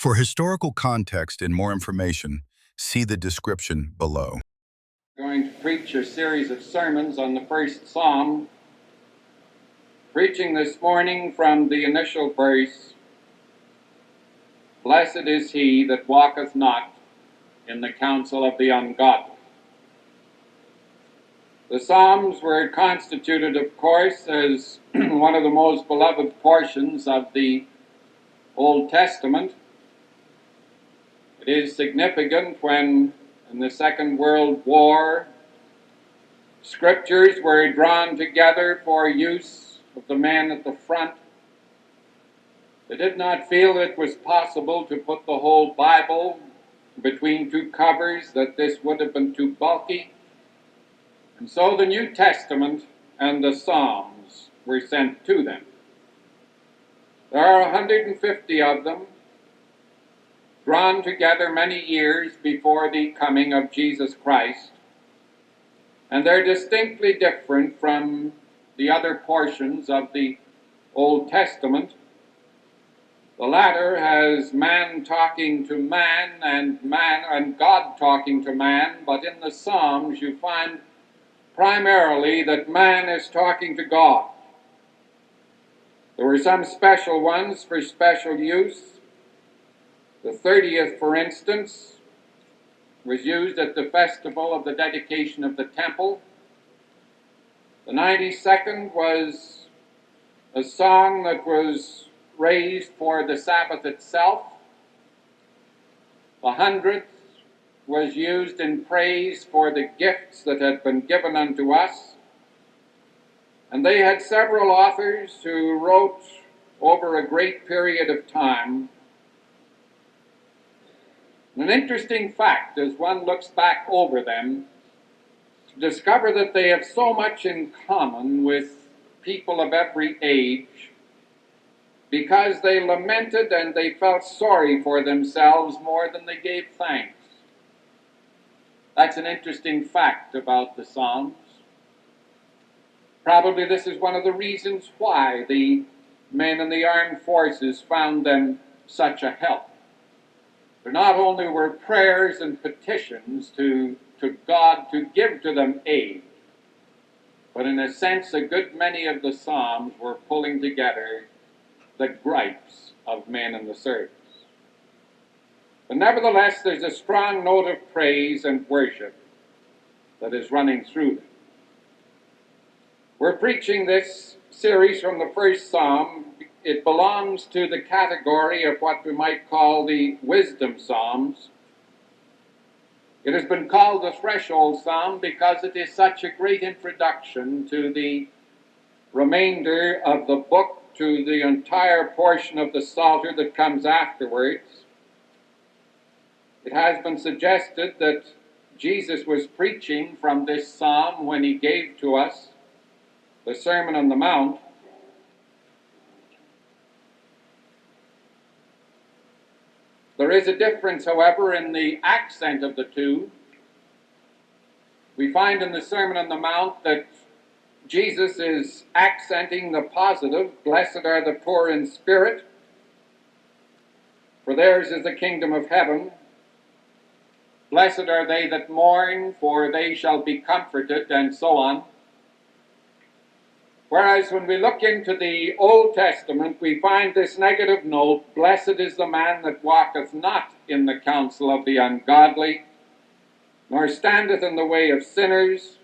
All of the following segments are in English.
For historical context and more information, see the description below. I'm going to preach a series of sermons on the first Psalm, preaching this morning from the initial verse, "Blessed is he that walketh not in the counsel of the ungodly." The Psalms were constituted, of course, as one of the most beloved portions of the Old Testament. It is significant when, in the Second World War, scriptures were drawn together for use of the men at the front. They did not feel it was possible to put the whole Bible between two covers, that this would have been too bulky. And so the New Testament and the Psalms were sent to them. There are 150 of them, drawn together many years before the coming of Jesus Christ, and they're distinctly different from the other portions of the Old Testament. The latter has man talking to man and God talking to man, but in the Psalms you find primarily that man is talking to God. There were some special ones for special use. The 30th, for instance, was used at the festival of the dedication of the temple. The 92nd was a song that was raised for the Sabbath itself. The 100th was used in praise for the gifts that had been given unto us. And they had several authors who wrote over a great period of time. An interesting fact, as one looks back over them, to discover that they have so much in common with people of every age, because they lamented and they felt sorry for themselves more than they gave thanks. That's an interesting fact about the Psalms. Probably this is one of the reasons why the men in the armed forces found them such a help. There not only were prayers and petitions to God to give to them aid, but in a sense a good many of the Psalms were pulling together the gripes of men in the service. But nevertheless, there's a strong note of praise and worship that is running through them. We're preaching this series from the first Psalm. It belongs to the category of what we might call the wisdom psalms. It has been called the threshold psalm because it is such a great introduction to the remainder of the book, to the entire portion of the Psalter that comes afterwards. It has been suggested that Jesus was preaching from this psalm when he gave to us the Sermon on the Mount. There is a difference, however, in the accent of the two. We find in the Sermon on the Mount that Jesus is accenting the positive, "Blessed are the poor in spirit, for theirs is the kingdom of heaven. Blessed are they that mourn, for they shall be comforted," and so on. Whereas when we look into the Old Testament, we find this negative note, "Blessed is the man that walketh not in the counsel of the ungodly, nor standeth in the way of sinners,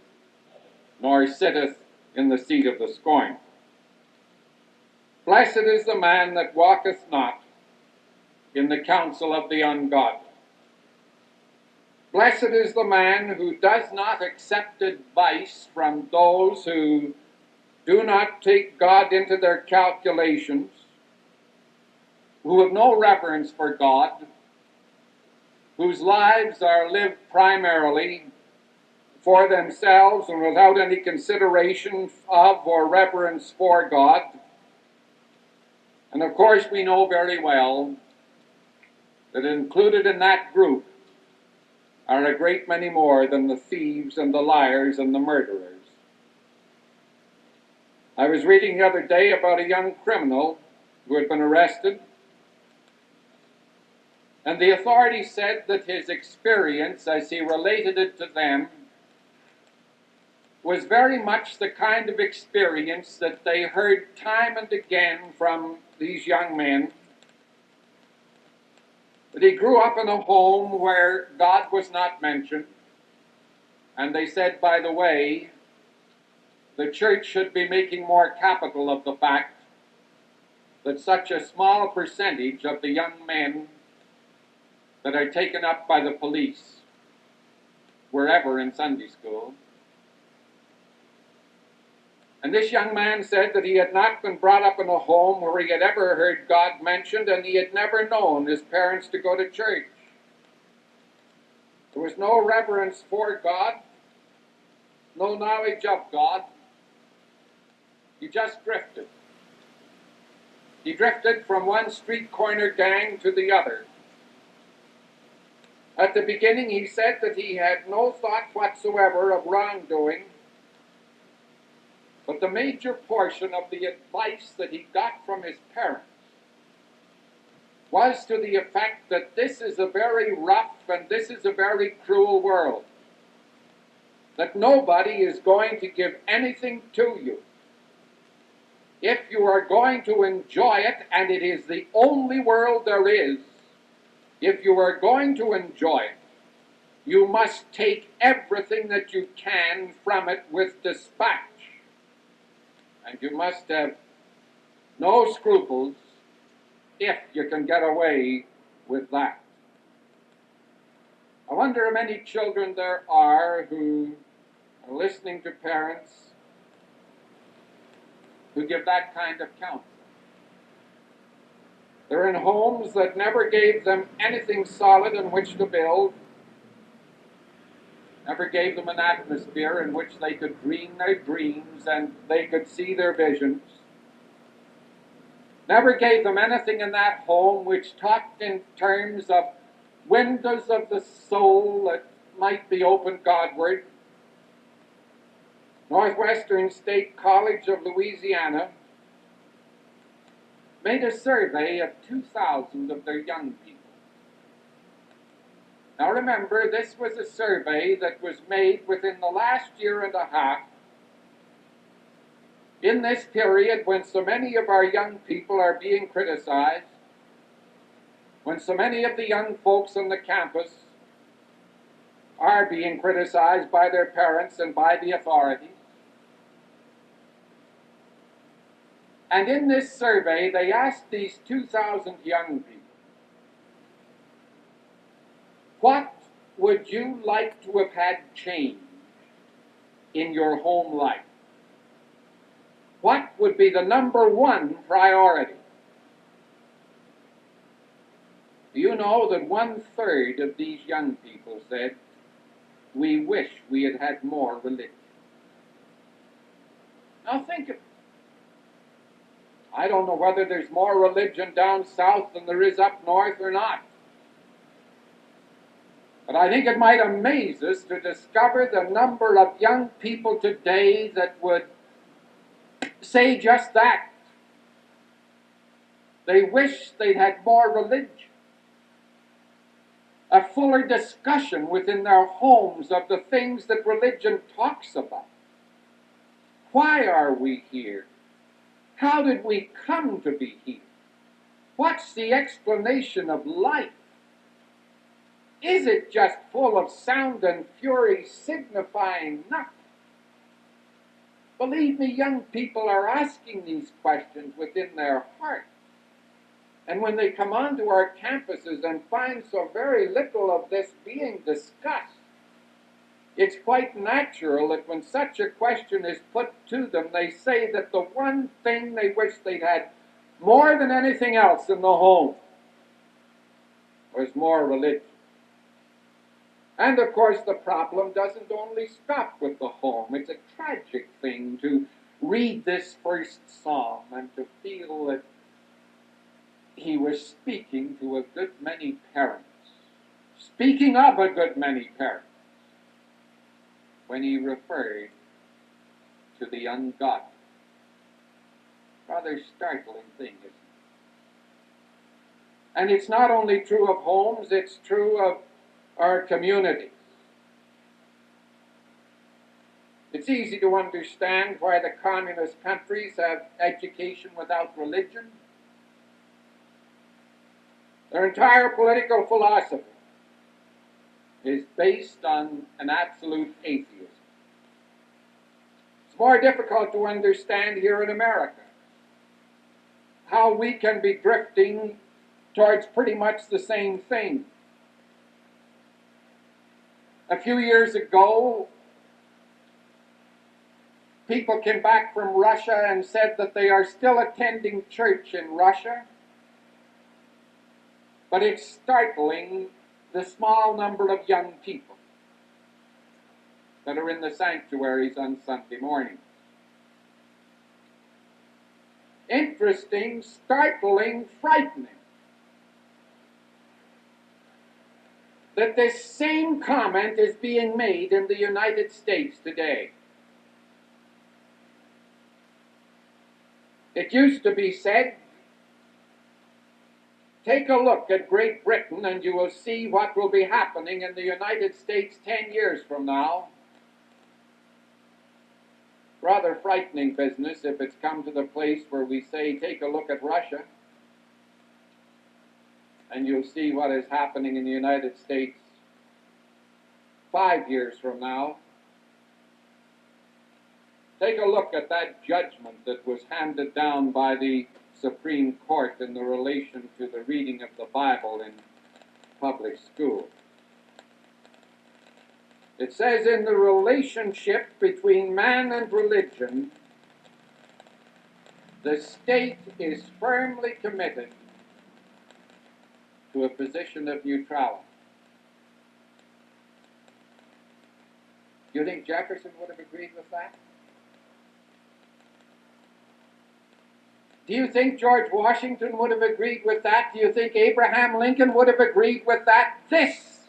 nor sitteth in the seat of the scornful." Blessed is the man that walketh not in the counsel of the ungodly. Blessed is the man who does not accept advice from those who do not take God into their calculations, who have no reverence for God, whose lives are lived primarily for themselves and without any consideration of or reverence for God. And of course we know very well that included in that group are a great many more than the thieves and the liars and the murderers. I was reading the other day about a young criminal who had been arrested And the authorities said that his experience, as he related it to them, was very much the kind of experience that they heard time and again from these young men. That he grew up in a home where God was not mentioned. And they said, by the way, the church should be making more capital of the fact that such a small percentage of the young men that are taken up by the police were ever in Sunday school. And this young man said that he had not been brought up in a home where he had ever heard God mentioned, and he had never known his parents to go to church. There was no reverence for God, no knowledge of God. He just drifted. He drifted from one street corner gang to the other. At the beginning, he said that he had no thought whatsoever of wrongdoing, but the major portion of the advice that he got from his parents was to the effect that this is a very rough and this is a very cruel world, that nobody is going to give anything to you. If you are going to enjoy it, and it is the only world there is, if you are going to enjoy it, you must take everything that you can from it with dispatch. And you must have no scruples if you can get away with that. I wonder how many children there are who are listening to parents who give that kind of counsel. They're in homes that never gave them anything solid in which to build, never gave them an atmosphere in which they could dream their dreams and they could see their visions, never gave them anything in that home which talked in terms of windows of the soul that might be opened Godward. Northwestern State College of Louisiana made a survey of 2,000 of their young people. Now remember, this was a survey that was made within the last year and a half, in this period when so many of our young people are being criticized, when so many of the young folks on the campus are being criticized by their parents and by the authorities. And in this survey, they asked these 2,000 young people, what would you like to have had change in your home life? What would be the number one priority? Do you know that 1/3 of these young people said, we wish we had had more religion? Now think of it. I don't know whether there's more religion down south than there is up north or not. But I think it might amaze us to discover the number of young people today that would say just that. They wish they'd had more religion. A fuller discussion within their homes of the things that religion talks about. Why are we here? How did we come to be here? What's the explanation of life? Is it just full of sound and fury signifying nothing? Believe me, young people are asking these questions within their heart. And when they come onto our campuses and find so very little of this being discussed, it's quite natural that when such a question is put to them, they say that the one thing they wish they'd had more than anything else in the home was more religion. And of course, the problem doesn't only stop with the home. It's a tragic thing to read this first psalm and to feel that he was speaking to a good many parents, speaking of a good many parents, when he referred to the ungodly. Rather startling thing, isn't it? And it's not only true of homes, it's true of our communities. It's easy to understand why the communist countries have education without religion. Their entire political philosophy is based on an absolute atheism. It's more difficult to understand here in America how we can be drifting towards pretty much the same thing. A few years ago, people came back from Russia and said that they are still attending church in Russia, but it's startling the small number of young people that are in the sanctuaries on Sunday morning. Interesting, startling, frightening that this same comment is being made in the United States today. It used to be said, take a look at Great Britain and you will see what will be happening in the United States 10 years from now. Rather frightening business if it's come to the place where we say, take a look at Russia and you'll see what is happening in the United States 5 years from now. Take a look at that judgment that was handed down by the Supreme Court in the relation to the reading of the Bible in public school. It says in the relationship between man and religion, the state is firmly committed to a position of neutrality. Do you think Jefferson would have agreed with that? Do you think George Washington would have agreed with that? Do you think Abraham Lincoln would have agreed with that? This,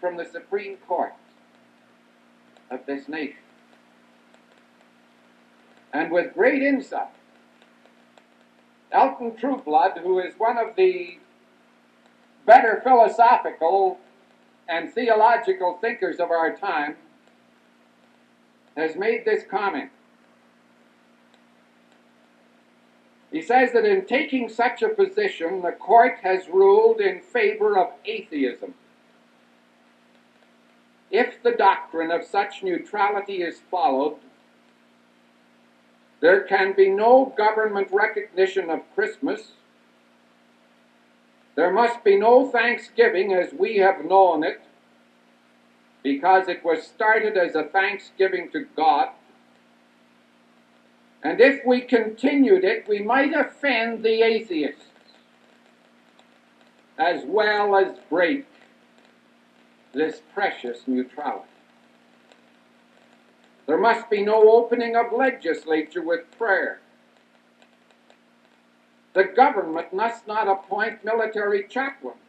from the Supreme Court of this nation. And with great insight, Elton Trueblood, who is one of the better philosophical and theological thinkers of our time, has made this comment. He says that in taking such a position, the court has ruled in favor of atheism. If the doctrine of such neutrality is followed, there can be no government recognition of Christmas. There must be no Thanksgiving as we have known it, because it was started as a thanksgiving to God. And if we continued it, we might offend the atheists, as well as break this precious neutrality. There must be no opening of legislature with prayer. The government must not appoint military chaplains.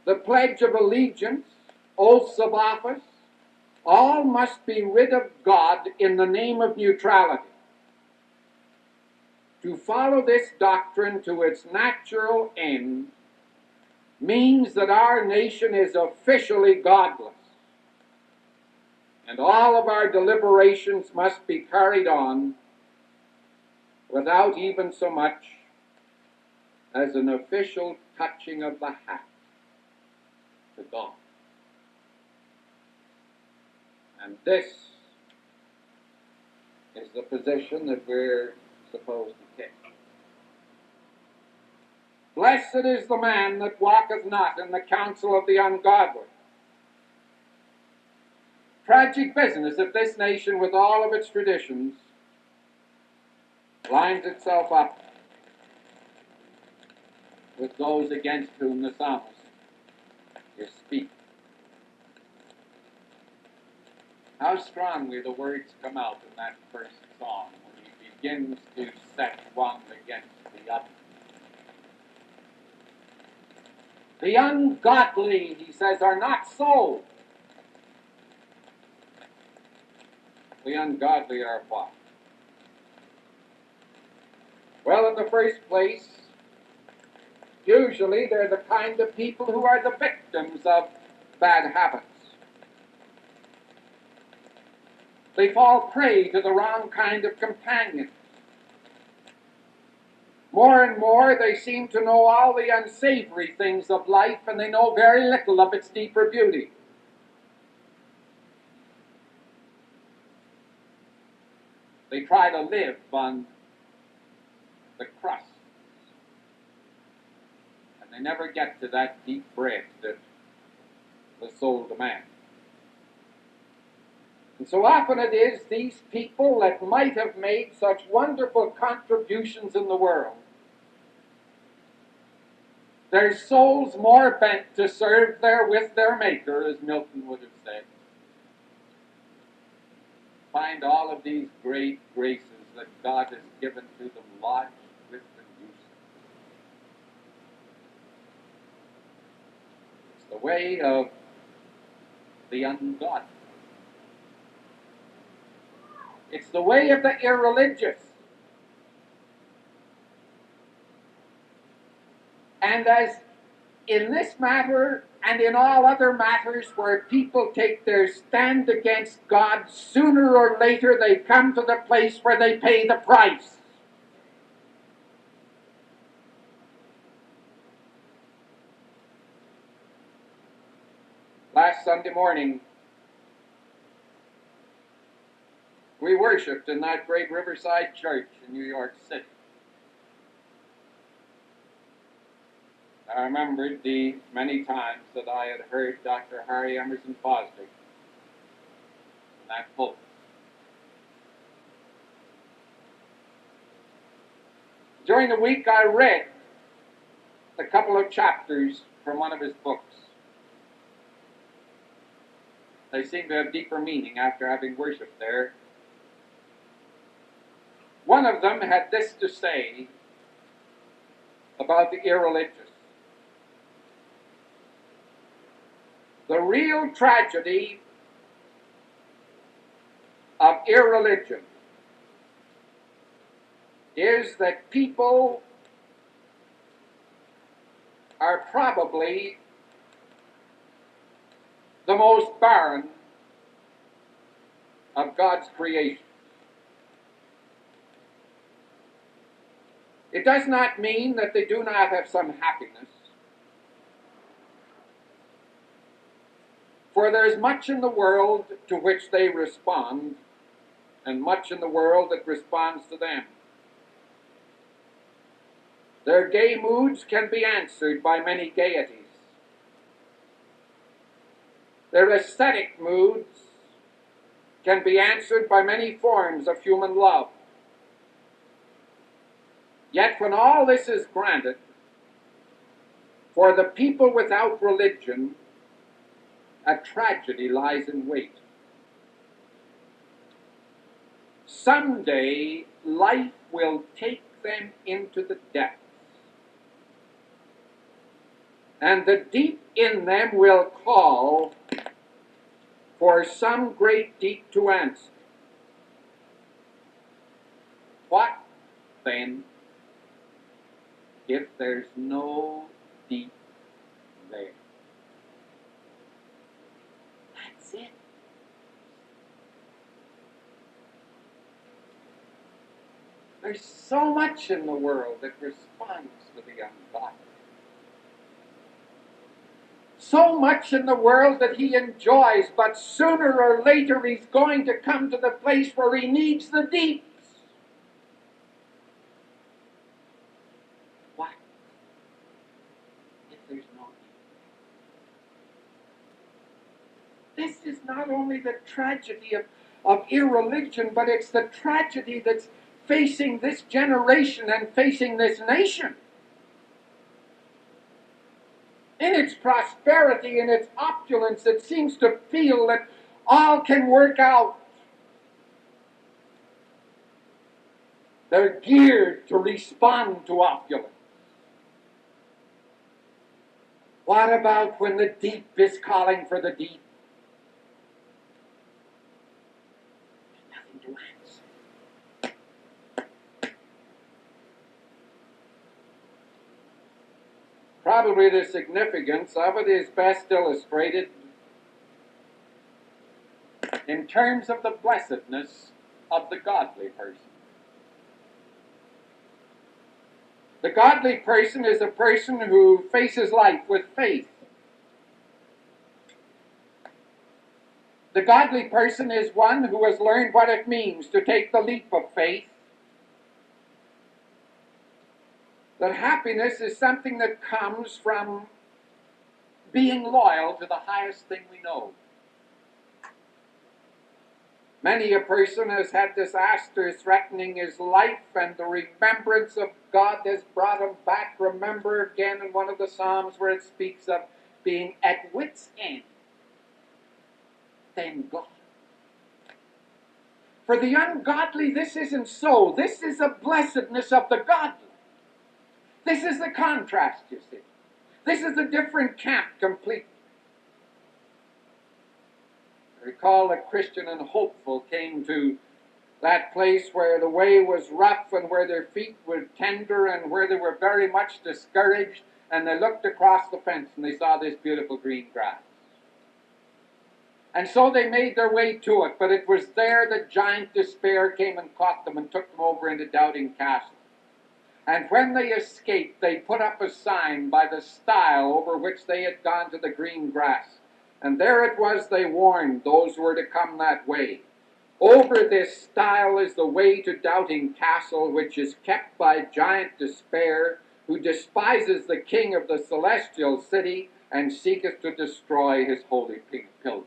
The Pledge of Allegiance, oaths of office, all must be rid of God in the name of neutrality. To follow this doctrine to its natural end means that our nation is officially godless, and all of our deliberations must be carried on without even so much as an official touching of the hat to God. And this is the position that we're supposed to take. Blessed is the man that walketh not in the counsel of the ungodly. Tragic business if this nation, with all of its traditions, lines itself up with those against whom the psalmist is speaking. How strongly the words come out in that first song when he begins to set one against the other. The ungodly, he says, are not so. The ungodly are what? Well, in the first place, usually they're the kind of people who are the victims of bad habits. They fall prey to the wrong kind of companions. More and more, they seem to know all the unsavory things of life, and they know very little of its deeper beauty. They try to live on the crust, and they never get to that deep bread that the soul demands. And so often it is these people that might have made such wonderful contributions in the world, their souls more bent to serve with their Maker, as Milton would have said, find all of these great graces that God has given to them lodged with them useless. It's the way of the ungodly. It's the way of the irreligious. And as in this matter and in all other matters where people take their stand against God, sooner or later they come to the place where they pay the price. Last Sunday morning, we worshiped in that great Riverside Church in New York City. I remembered the many times that I had heard Dr. Harry Emerson Fosdick in that pulpit. During the week, I read a couple of chapters from one of his books. They seem to have deeper meaning after having worshipped there. One of them had this to say about the irreligious. The real tragedy of irreligion is that people are probably the most barren of God's creation. It does not mean that they do not have some happiness, for there is much in the world to which they respond, and much in the world that responds to them. Their gay moods can be answered by many gaieties. Their aesthetic moods can be answered by many forms of human love. Yet when all this is granted, for the people without religion, a tragedy lies in wait. Someday, life will take them into the depths, and the deep in them will call for some great deep to answer. What, then, if there's no deep there? That's it. There's so much in the world that responds to the ungodly. So much in the world that he enjoys, but sooner or later he's going to come to the place where he needs the deeps. What if there's no deep? This is not only the tragedy of irreligion, but it's the tragedy that's facing this generation and facing this nation. In its prosperity, in its opulence, it seems to feel that all can work out. They're geared to respond to opulence. What about when the deep is calling for the deep? There's nothing to answer. Probably the significance of it is best illustrated in terms of the blessedness of the godly person. The godly person is a person who faces life with faith. The godly person is one who has learned what it means to take the leap of faith. That happiness is something that comes from being loyal to the highest thing we know. Many a person has had disaster threatening his life, and the remembrance of God has brought him back. Remember again in one of the Psalms where it speaks of being at wit's end. Thank God. For the ungodly, this isn't so. This is a blessedness of the godly. This is the contrast, you see. This is a different camp completely. I recall a Christian and hopeful came to that place where the way was rough and where their feet were tender and where they were very much discouraged, and they looked across the fence and they saw this beautiful green grass. And so they made their way to it, but it was there that giant despair came and caught them and took them over into Doubting Castle. And when they escaped, they put up a sign by the stile over which they had gone to the green grass. And there it was they warned those who were to come that way. Over this stile is the way to Doubting Castle, which is kept by giant despair, who despises the king of the celestial city and seeketh to destroy his holy pilgrim.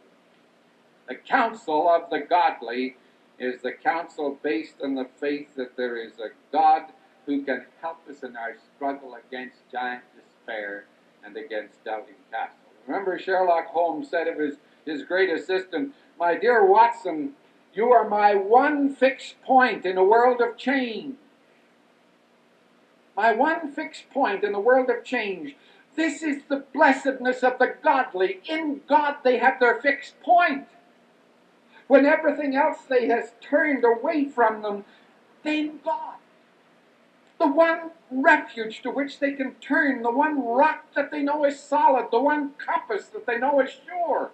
The counsel of the godly is the counsel based on the faith that there is a God who can help us in our struggle against giant despair and against Doubting Castle. Remember, Sherlock Holmes said of his great assistant, "My dear Watson, you are my one fixed point in a world of change." My one fixed point in a world of change. This is the blessedness of the godly. In God they have their fixed point. When everything else they has turned away from them, then God. The one refuge to which they can turn, the one rock that they know is solid, the one compass that they know is sure.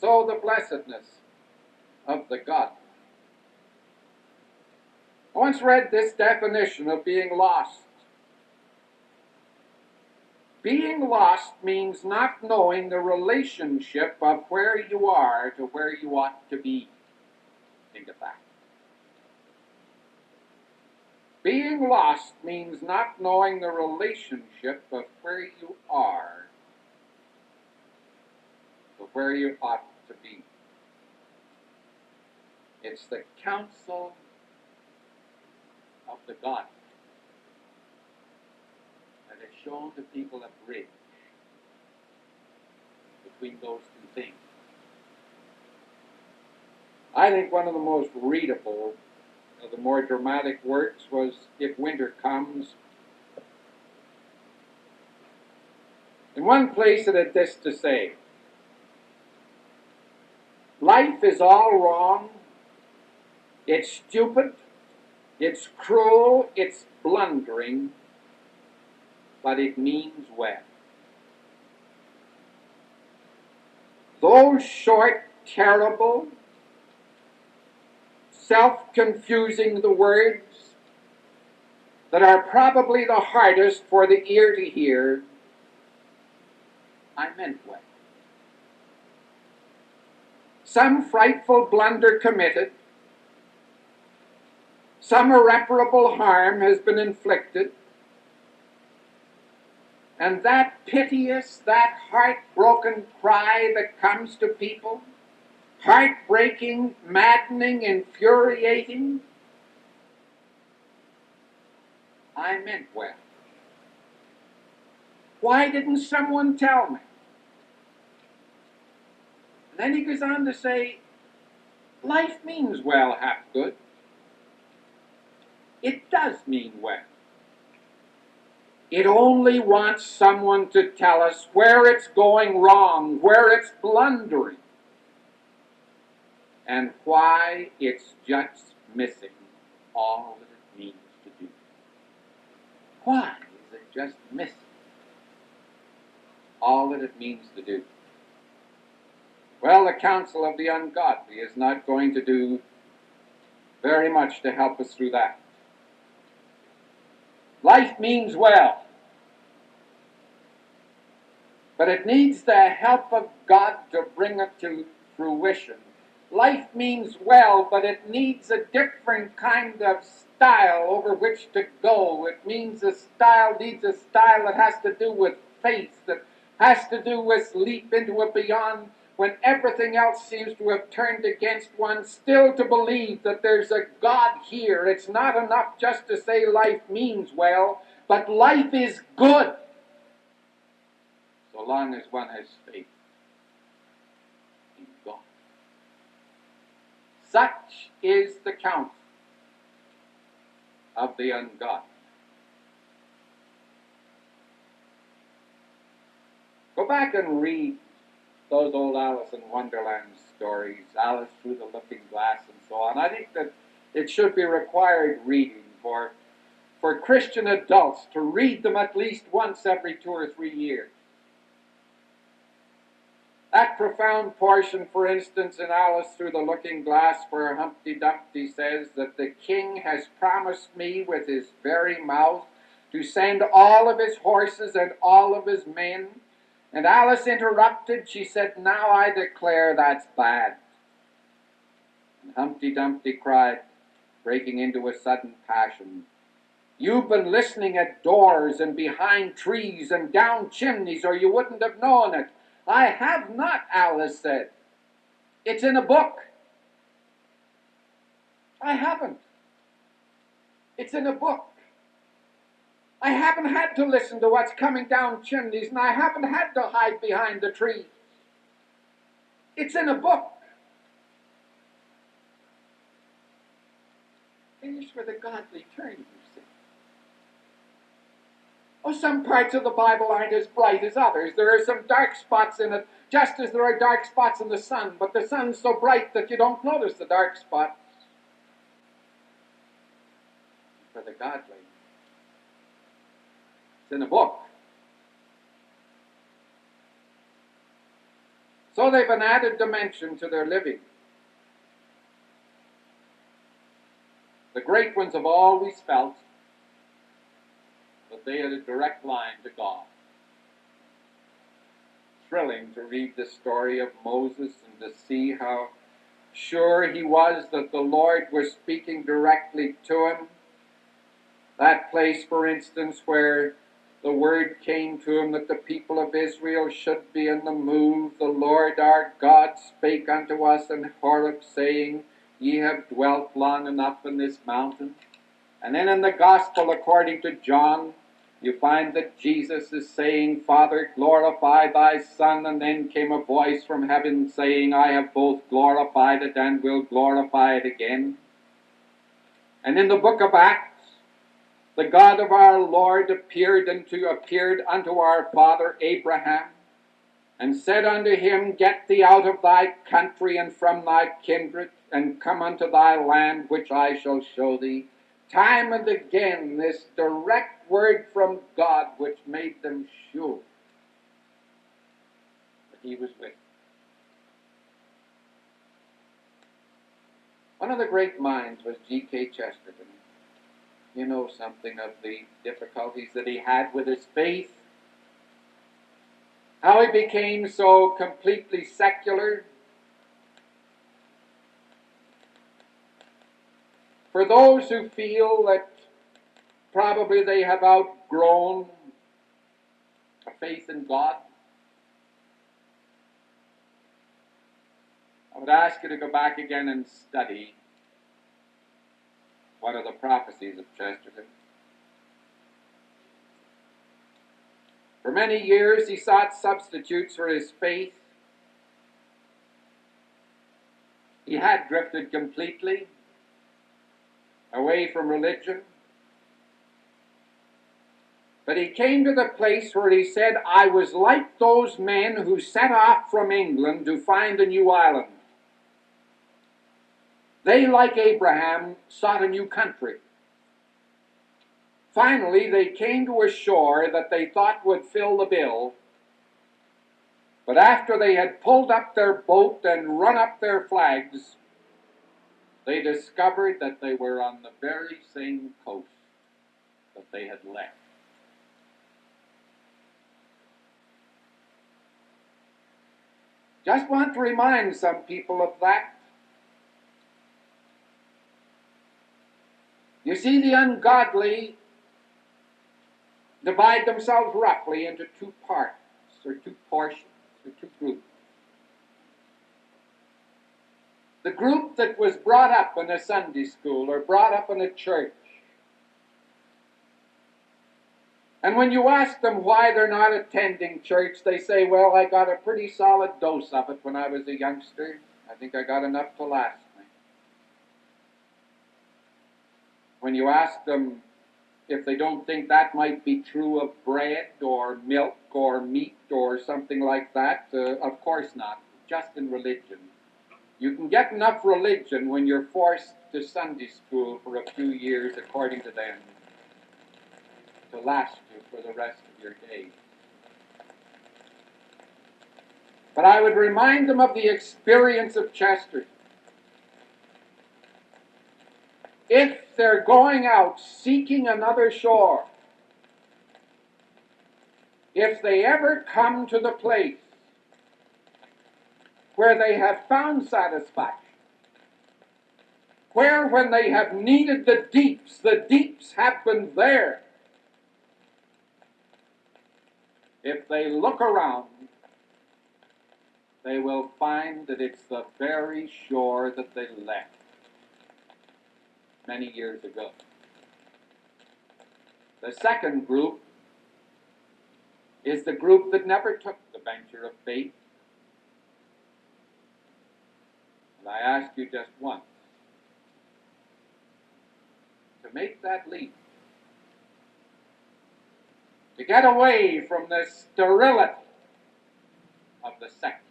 So the blessedness of the godly. I once read this definition of being lost. Being lost means not knowing the relationship of where you are to where you ought to be. Think of that. Being lost means not knowing the relationship of where you are to where you ought to be. It's the counsel of the godly that has shown the people a bridge between those two things. I think one of the most readable of the more dramatic works was If Winter Comes. In one place it had this to say: life is all wrong, it's stupid, it's cruel, it's blundering, but it means well. Those short, terrible, self-confusing the words that are probably the hardest for the ear to hear, I meant well. Some frightful blunder committed, some irreparable harm has been inflicted, and that piteous, that heartbroken cry that comes to people, heartbreaking, maddening, infuriating, I meant well. Why didn't someone tell me? And then he goes on to say, life means well, half good. It does mean well. It only wants someone to tell us where it's going wrong, where it's blundering, and why it's just missing all that it needs to do. Why is it just missing all that it means to do. Well, the counsel of the ungodly is not going to do very much to help us through that. Life means well, but it needs the help of God to bring it to fruition. Life means well, but it needs a different kind of style over which to go. It needs a style that has to do with faith, that has to do with leap into a beyond when everything else seems to have turned against one, still to believe that there's a God here. It's not enough just to say life means well, but life is good, so long as one has faith in God. Such is the counsel of the ungodly. Go back and read those old Alice in Wonderland stories, Alice Through the Looking Glass and so on. I think that it should be required reading for Christian adults to read them at least once every 2 or 3 years. That profound portion, for instance, in Alice Through the Looking Glass, where Humpty Dumpty says that the king has promised me with his very mouth to send all of his horses and all of his men. And Alice interrupted. She said, "Now I declare that's bad." And Humpty Dumpty cried, breaking into a sudden passion, "You've been listening at doors and behind trees and down chimneys, or you wouldn't have known it." "I have not," Alice said. "It's in a book." "I haven't. It's in a book. I haven't had to listen to what's coming down chimneys, and I haven't had to hide behind the trees. It's in a book." Here's where the godly turn, you see. Oh, some parts of the Bible aren't as bright as others. There are some dark spots in it, just as there are dark spots in the sun, but the sun's so bright that you don't notice the dark spots. For the godly, it's in a book. So they've an added dimension to their living. The great ones have always felt that they had a direct line to God. Thrilling to read the story of Moses and to see how sure he was that the Lord was speaking directly to him. That place, for instance, where the word came to him that the people of Israel should be in the move. "The Lord our God spake unto us in Horeb, saying, Ye have dwelt long enough in this mountain." And then in the Gospel according to John, you find that Jesus is saying, "Father, glorify thy Son." And then came a voice from heaven saying, "I have both glorified it and will glorify it again." And in the book of Acts, the God of our Lord appeared unto our father Abraham, and said unto him, "Get thee out of thy country and from thy kindred, and come unto thy land, which I shall show thee." Time and again, this direct word from God which made them sure that he was with them. One of the great minds was G.K. Chesterton. You know something of the difficulties that he had with his faith, how he became so completely secular. For those who feel that probably they have outgrown a faith in God, I would ask you to go back again and study one of the prophecies of Chesterton. For many years he sought substitutes for his faith. He had drifted completely away from religion. But he came to the place where he said, "I was like those men who set off from England to find a new island. They, like Abraham, sought a new country. Finally, they came to a shore that they thought would fill the bill, but after they had pulled up their boat and run up their flags, they discovered that they were on the very same coast that they had left. Just want to remind some people of that. You see, the ungodly divide themselves roughly into two parts, or two portions, or two groups. The group that was brought up in a Sunday school or brought up in a church. And when you ask them why they're not attending church, they say, well, I got a pretty solid dose of it when I was a youngster. I think I got enough to last me. When you ask them if they don't think that might be true of bread or milk or meat or something like that, of course not, just in religion. You can get enough religion when you're forced to Sunday school for a few years, according to them, to last you for the rest of your days. But I would remind them of the experience of Chesterton. If they're going out seeking another shore, if they ever come to the place where they have found satisfaction, where when they have needed the deeps have been there, if they look around, they will find that it's the very shore that they left many years ago. The second group is the group that never took the venture of faith. And I ask you just once to make that leap, to get away from the sterility of the sect,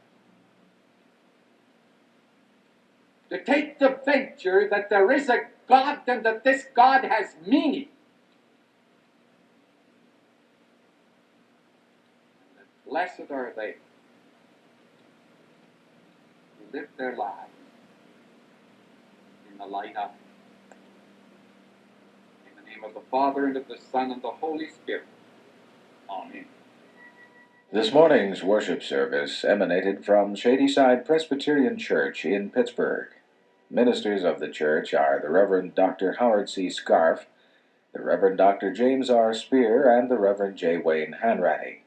to take the venture that there is a God and that this God has meaning, and that blessed are they who live their lives in the light of it. In the name of the Father, and of the Son, and the Holy Spirit. Amen. This morning's worship service emanated from Shadyside Presbyterian Church in Pittsburgh. Ministers of the church are the Reverend Dr. Howard C. Scharfe, the Reverend Dr. James R. Spear, and the Reverend J. Wayne Hanratty.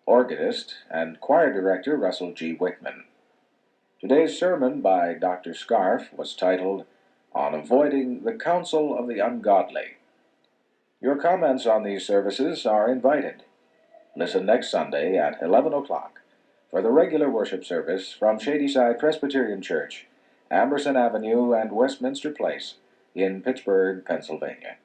Organist and choir director Russell G. Wickman. Today's sermon by Dr. Scharfe was titled, On Avoiding the Counsel of the Ungodly. Your comments on these services are invited. Listen next Sunday at 11 o'clock for the regular worship service from Shadyside Presbyterian Church, Amberson Avenue and Westminster Place in Pittsburgh, Pennsylvania.